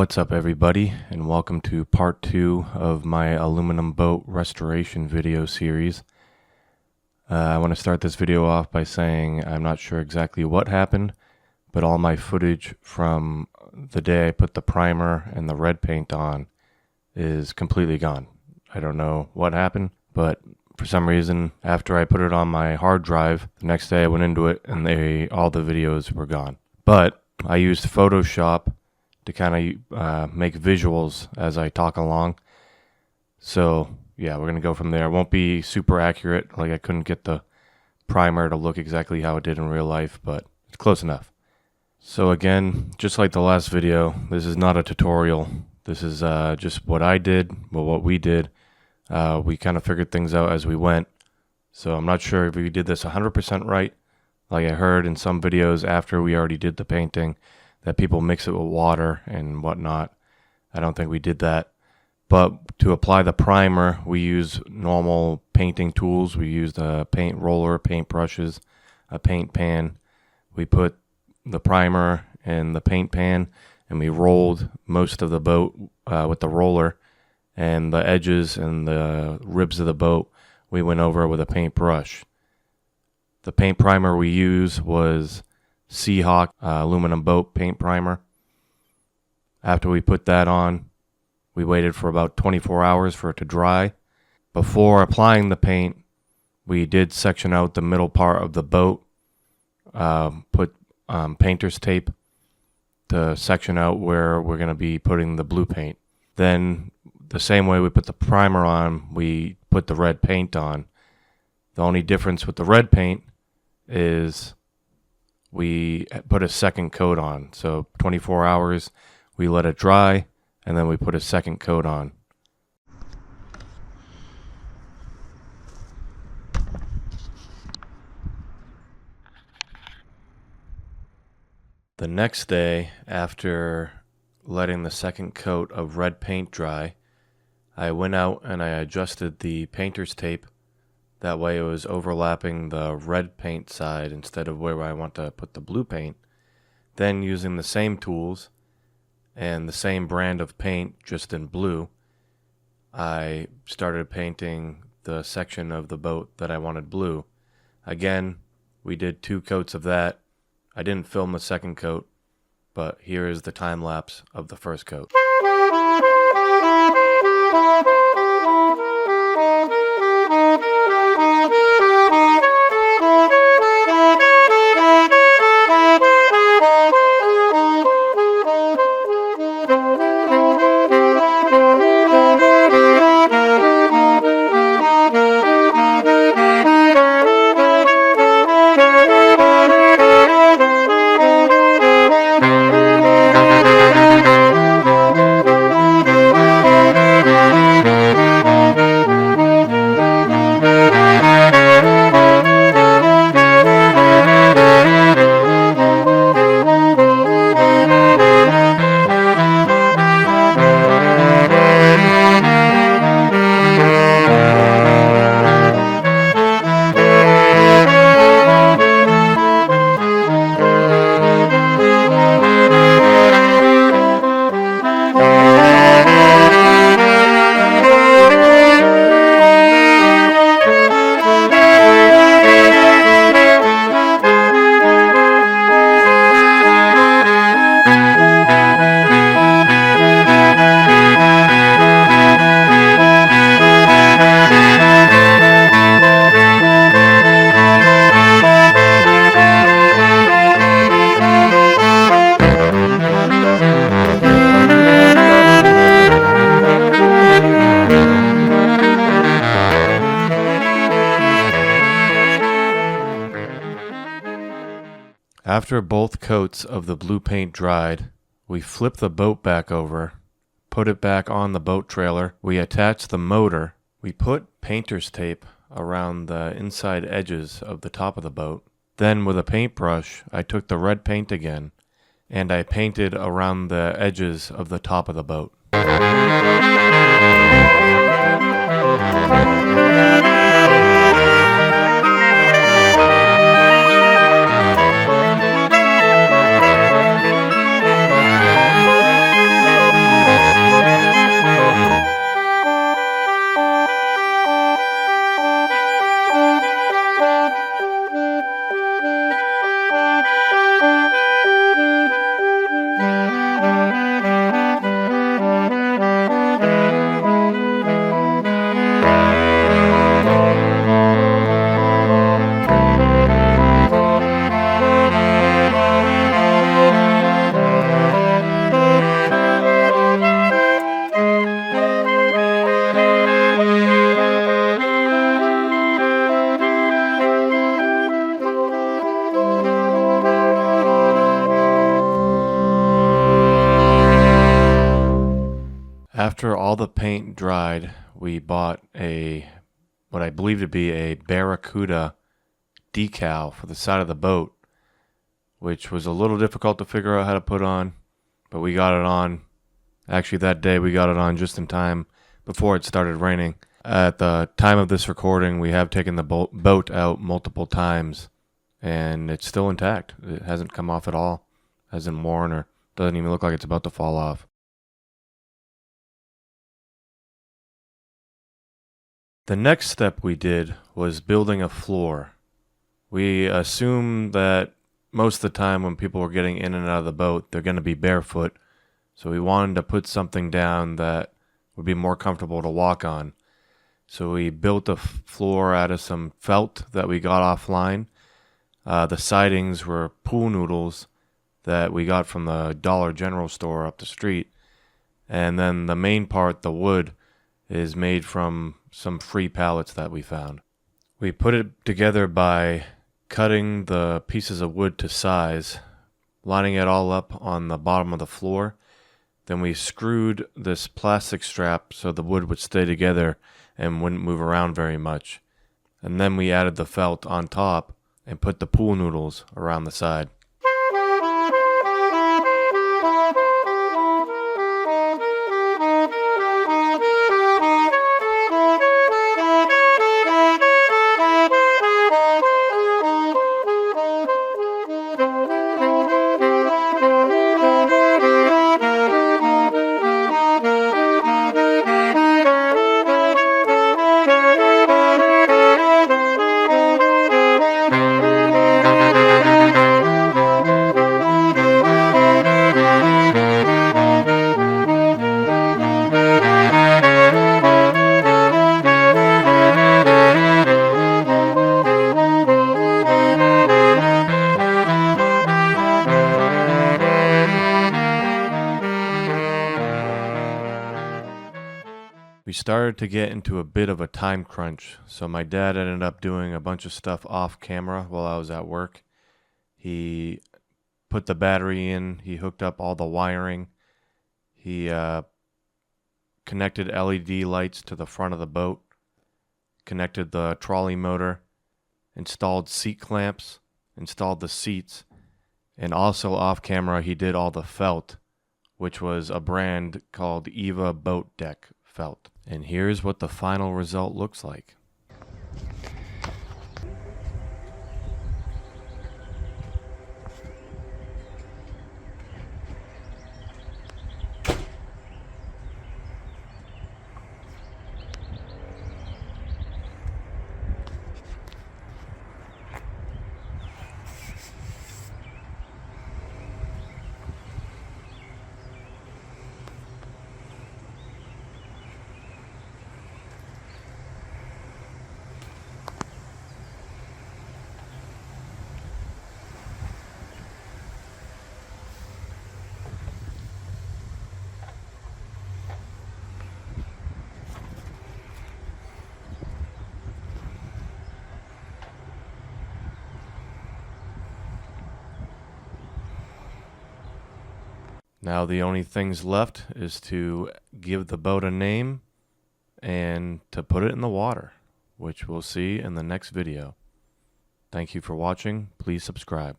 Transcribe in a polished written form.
What's up everybody, and welcome to part 2 of my aluminum boat restoration video series. I want to start this video off by saying I'm not sure exactly what happened, but all my footage from the day I put the primer and the red paint on is completely gone. I don't know what happened, but for some reason after I put it on my hard drive, the next day I went into it and all the videos were gone. But I used Photoshop to kind of make visuals as I talk along. So yeah, we're gonna go from there. It won't be super accurate, like I couldn't get the primer to look exactly how it did in real life, but it's close enough. So again, just like the last video, this is not a tutorial. This is just what I did, what we did. We kind of figured things out as we went. So I'm not sure if we did this 100% right. Like I heard in some videos after we already did the painting, that people mix it with water and whatnot. I don't think we did that. But to apply the primer, we use normal painting tools. We used a paint roller, paint brushes, a paint pan. We put the primer in the paint pan and we rolled most of the boat with the roller, and the edges and the ribs of the boat we went over with a paint brush. The paint primer we used was Seahawk aluminum boat paint primer. After we put that on, we waited for about 24 hours for it to dry. Before applying the paint, we did section out the middle part of the boat, put painter's tape to section out where we're going to be putting the blue paint. Then the same way we put the primer on, we put the red paint on. The only difference with the red paint is we put a second coat on. So 24 hours, we let it dry, and then we put a second coat on. The next day, after letting the second coat of red paint dry, I went out and I adjusted the painter's tape. That way it was overlapping the red paint side instead of where I want to put the blue paint. Then using the same tools and the same brand of paint, just in blue, I started painting the section of the boat that I wanted blue. Again, we did 2 coats of that. I didn't film the second coat, but here is the time lapse of the first coat. After both coats of the blue paint dried, we flipped the boat back over, put it back on the boat trailer, we attached the motor, we put painter's tape around the inside edges of the top of the boat. Then with a paintbrush, I took the red paint again, and I painted around the edges of the top of the boat. After all the paint dried, we bought what I believe to be a Barracuda decal for the side of the boat, which was a little difficult to figure out how to put on, but we got it on. Actually, that day we got it on just in time before it started raining. At the time of this recording, we have taken the boat out multiple times, and it's still intact. It hasn't come off at all, hasn't worn, or doesn't even look like it's about to fall off. The next step we did was building a floor. We assume that most of the time when people were getting in and out of the boat, they're going to be barefoot. So we wanted to put something down that would be more comfortable to walk on. So we built a floor out of some felt that we got offline. The sidings were pool noodles that we got from the Dollar General store up the street. And then the main part, the wood, is made from some free pallets that we found. We put it together by cutting the pieces of wood to size, lining it all up on the bottom of the floor. Then we screwed this plastic strap so the wood would stay together and wouldn't move around very much. And then we added the felt on top and put the pool noodles around the side. We started to get into a bit of a time crunch, so my dad ended up doing a bunch of stuff off camera while I was at work. He put the battery in, he hooked up all the wiring, he connected LED lights to the front of the boat, connected the trolley motor, installed seat clamps, installed the seats, and also off camera he did all the felt, which was a brand called Eva Boat Deck felt. And here's what the final result looks like. Now the only things left is to give the boat a name and to put it in the water, which we'll see in the next video. Thank you for watching. Please subscribe.